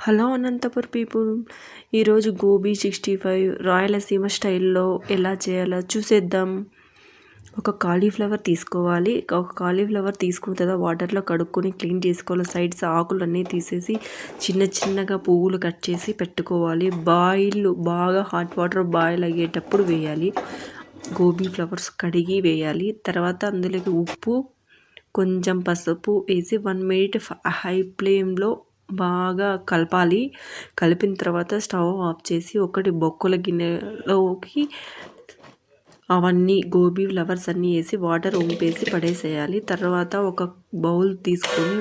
Hello Anantapur people, ఈరోజు గోబీ 65 రాయలసీమ స్టైల్లో ఎలా చేయాలో చూసేద్దాం. ఒక కాలీఫ్లవర్ తీసుకోవాలి. ఒక కాలీఫ్లవర్ తీసుకున్న తర్వాత వాటర్లో కడుక్కొని క్లీన్ చేసుకోవాలి. సైడ్స్ ఆకులన్నీ తీసేసి చిన్న చిన్నగా పువ్వులు కట్ చేసి పెట్టుకోవాలి. బాగా హాట్ వాటర్ బాయిల్ అయ్యేటప్పుడు వేయాలి. గోబీ ఫ్లవర్స్ కడిగి వేయాలి. తర్వాత అందులోకి ఉప్పు, కొంచెం పసుపు వేసి 1 మినిట్ హై ఫ్లేమ్లో బాగా కలపాలి. కలిపిన తర్వాత స్టవ్ ఆఫ్ చేసి ఒకటి బొక్కుల గిన్నెలోకి అవన్నీ గోబీ ఫ్లవర్స్ అన్నీ వేసి వాటర్ వంపేసి పడేసేయాలి. తర్వాత ఒక బౌల్ తీసుకొని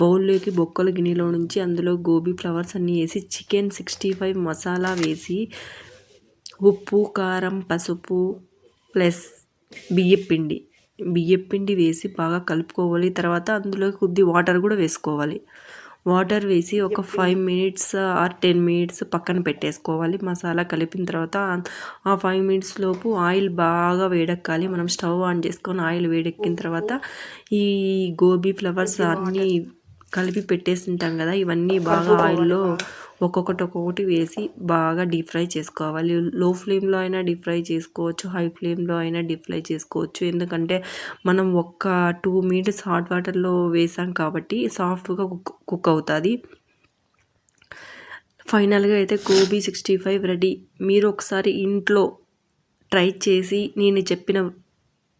బౌల్లోకి బొక్కల గిన్నెలో నుంచి అందులో గోబీ ఫ్లవర్స్ అన్నీ వేసి చికెన్ 65 మసాలా వేసి ఉప్పు, కారం, పసుపు ప్లస్ బియ్యపిండి వేసి బాగా కలుపుకోవాలి. తర్వాత అందులో కొద్ది వాటర్ కూడా వేసుకోవాలి. వాటర్ వేసి ఒక 5 మినిట్స్ ఆర్ 10 మినిట్స్ పక్కన పెట్టేసుకోవాలి. మసాలా కలిపిన తర్వాత ఆ 5 మినిట్స్ లోపు ఆయిల్ బాగా వేడెక్కాలి. మనం స్టవ్ ఆన్ చేసుకొని ఆయిల్ వేడెక్కిన తర్వాత ఈ గోబీ ఫ్లవర్స్ అన్నీ కలిపి పెట్టేసి ఉంటాం కదా, ఇవన్నీ బాగా ఆయిల్లో ఒక్కొక్కటి వేసి బాగా డీప్ ఫ్రై చేసుకోవాలి. లో ఫ్లేమ్లో అయినా డీప్ ఫ్రై చేసుకోవచ్చు, హై ఫ్లేమ్లో అయినా డీప్ ఫ్రై చేసుకోవచ్చు. ఎందుకంటే మనం ఒక్క 2 మినిట్స్ హాట్ వాటర్లో వేసాం కాబట్టి సాఫ్ట్గా కుక్ అవుతుంది. ఫైనల్గా అయితే గోబీ 65 రెడీ. మీరు ఒకసారి ఇంట్లో ట్రై చేసి నేను చెప్పిన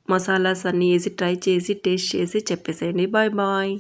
మసాలాస్ అన్నీ వేసి ట్రై చేసి టేస్ట్ చేసి చెప్పేసేయండి. Bye bye.